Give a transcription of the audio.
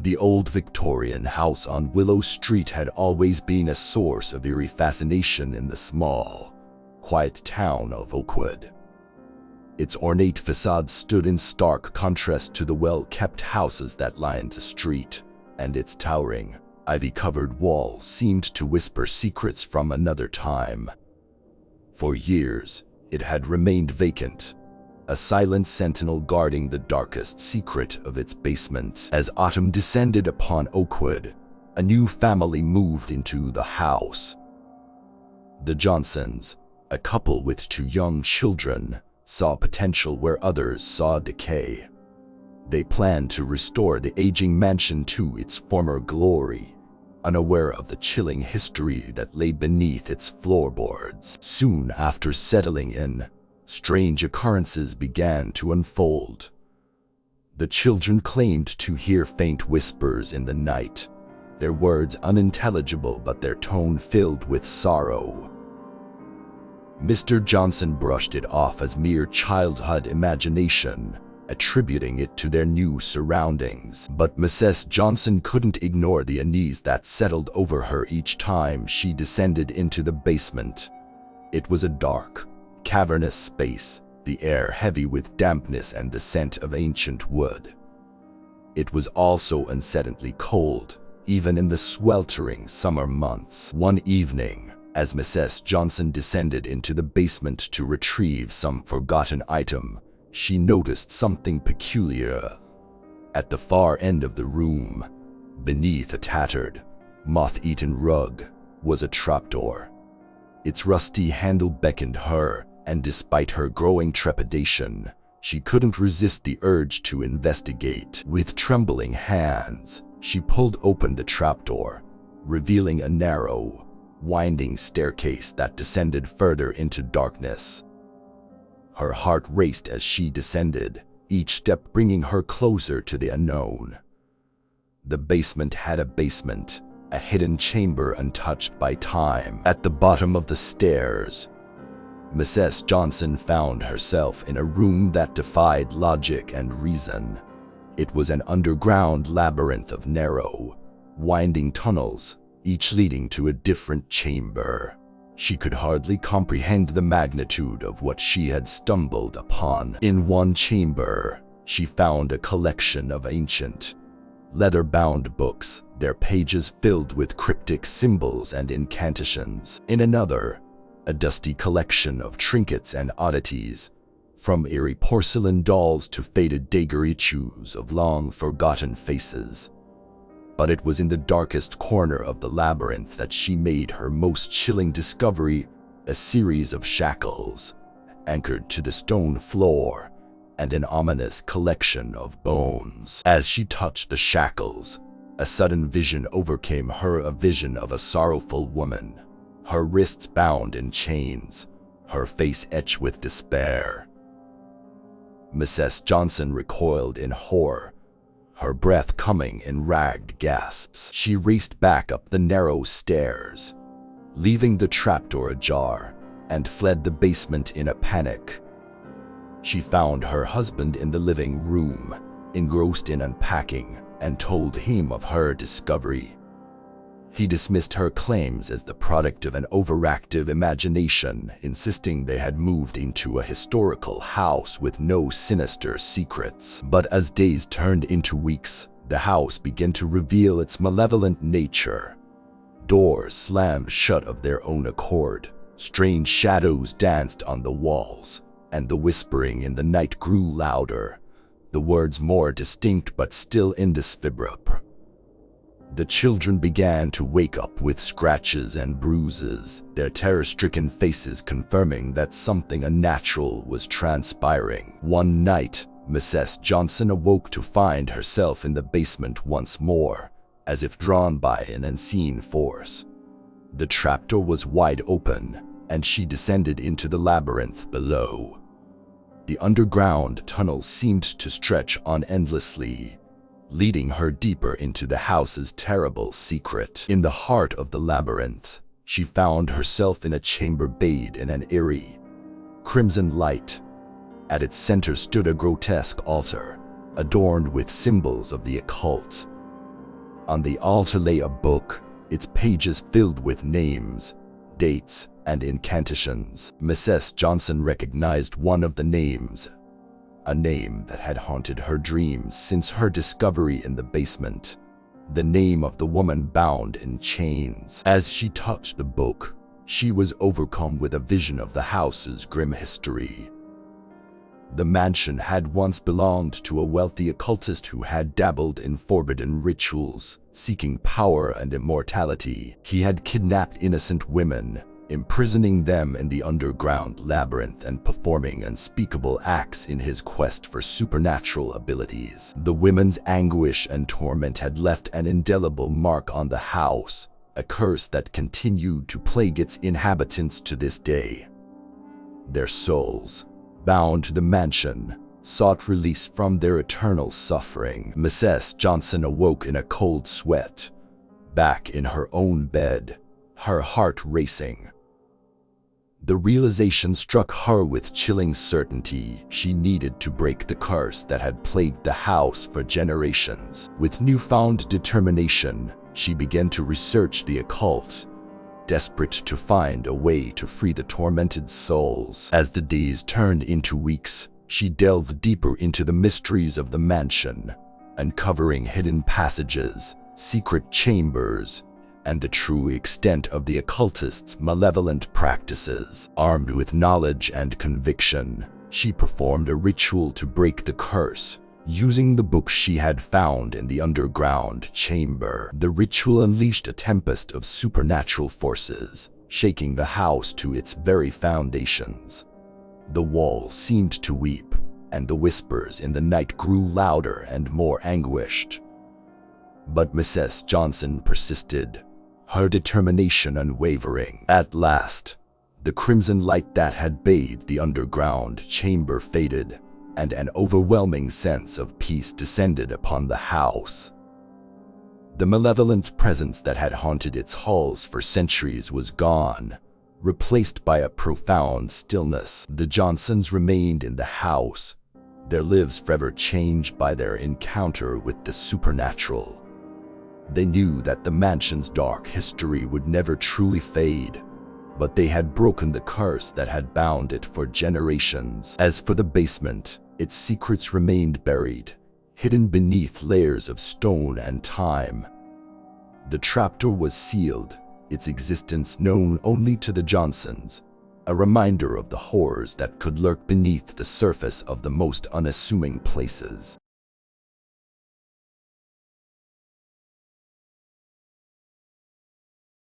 The old Victorian house on Willow Street had always been a source of eerie fascination in the small, quiet town of Oakwood. Its ornate facade stood in stark contrast to the well-kept houses that lined the street, and its towering, ivy-covered walls seemed to whisper secrets from another time. For years, it had remained vacant, a silent sentinel guarding the darkest secret of its basement. As autumn descended upon Oakwood, a new family moved into the house. The Johnsons, a couple with 2 young children, saw potential where others saw decay. They planned to restore the aging mansion to its former glory, unaware of the chilling history that lay beneath its floorboards. Soon after settling in, strange occurrences began to unfold. The children claimed to hear faint whispers in the night, their words unintelligible but their tone filled with sorrow. Mr. Johnson brushed it off as mere childhood imagination, attributing it to their new surroundings. But Mrs. Johnson couldn't ignore the unease that settled over her each time she descended into the basement. It was a dark, cavernous space, the air heavy with dampness and the scent of ancient wood. It was also unsettling cold, even in the sweltering summer months. One evening, as Mrs. Johnson descended into the basement to retrieve some forgotten item, she noticed something peculiar. At the far end of the room, beneath a tattered, moth-eaten rug, was a trapdoor. Its rusty handle beckoned her, and despite her growing trepidation, she couldn't resist the urge to investigate. With trembling hands, she pulled open the trapdoor, revealing a narrow, winding staircase that descended further into darkness. Her heart raced as she descended, each step bringing her closer to the unknown. The basement had a basement, a hidden chamber untouched by time. At the bottom of the stairs, Mrs. Johnson found herself in a room that defied logic and reason. It was an underground labyrinth of narrow, winding tunnels, each leading to a different chamber. She could hardly comprehend the magnitude of what she had stumbled upon. In one chamber, she found a collection of ancient, leather-bound books, their pages filled with cryptic symbols and incantations. In another, a dusty collection of trinkets and oddities, from eerie porcelain dolls to faded daguerreotypes of long-forgotten faces. But it was in the darkest corner of the labyrinth that she made her most chilling discovery, a series of shackles, anchored to the stone floor, and an ominous collection of bones. As she touched the shackles, a sudden vision overcame her, a vision of a sorrowful woman, her wrists bound in chains, her face etched with despair. Mrs. Johnson recoiled in horror, her breath coming in ragged gasps. She raced back up the narrow stairs, leaving the trapdoor ajar, and fled the basement in a panic. She found her husband in the living room, engrossed in unpacking, and told him of her discovery. He dismissed her claims as the product of an overactive imagination, insisting they had moved into a historical house with no sinister secrets. But as days turned into weeks, the house began to reveal its malevolent nature. Doors slammed shut of their own accord, strange shadows danced on the walls, and the whispering in the night grew louder, the words more distinct but still indescribable. The children began to wake up with scratches and bruises, their terror-stricken faces confirming that something unnatural was transpiring. One night, Mrs. Johnson awoke to find herself in the basement once more, as if drawn by an unseen force. The trapdoor was wide open, and she descended into the labyrinth below. The underground tunnel seemed to stretch on endlessly, leading her deeper into the house's terrible secret. In the heart of the labyrinth, she found herself in a chamber bathed in an eerie, crimson light. At its center stood a grotesque altar, adorned with symbols of the occult. On the altar lay a book, its pages filled with names, dates, and incantations. Mrs. Johnson recognized one of the names, a name that had haunted her dreams since her discovery in the basement. The name of the woman bound in chains. As she touched the book, she was overcome with a vision of the house's grim history. The mansion had once belonged to a wealthy occultist who had dabbled in forbidden rituals, seeking power and immortality. He had kidnapped innocent women, imprisoning them in the underground labyrinth and performing unspeakable acts in his quest for supernatural abilities. The women's anguish and torment had left an indelible mark on the house, a curse that continued to plague its inhabitants to this day. Their souls, bound to the mansion, sought release from their eternal suffering. Mrs. Johnson awoke in a cold sweat, back in her own bed, her heart racing. The realization struck her with chilling certainty. She needed to break the curse that had plagued the house for generations. With newfound determination, she began to research the occult, desperate to find a way to free the tormented souls. As the days turned into weeks, she delved deeper into the mysteries of the mansion, uncovering hidden passages, secret chambers, and the true extent of the occultist's malevolent practices. Armed with knowledge and conviction, she performed a ritual to break the curse, using the book she had found in the underground chamber. The ritual unleashed a tempest of supernatural forces, shaking the house to its very foundations. The walls seemed to weep, and the whispers in the night grew louder and more anguished. But Mrs. Johnson persisted, her determination unwavering. At last, the crimson light that had bathed the underground chamber faded, and an overwhelming sense of peace descended upon the house. The malevolent presence that had haunted its halls for centuries was gone, replaced by a profound stillness. The Johnsons remained in the house, their lives forever changed by their encounter with the supernatural. They knew that the mansion's dark history would never truly fade, but they had broken the curse that had bound it for generations. As for the basement, its secrets remained buried, hidden beneath layers of stone and time. The trapdoor was sealed, its existence known only to the Johnsons, a reminder of the horrors that could lurk beneath the surface of the most unassuming places.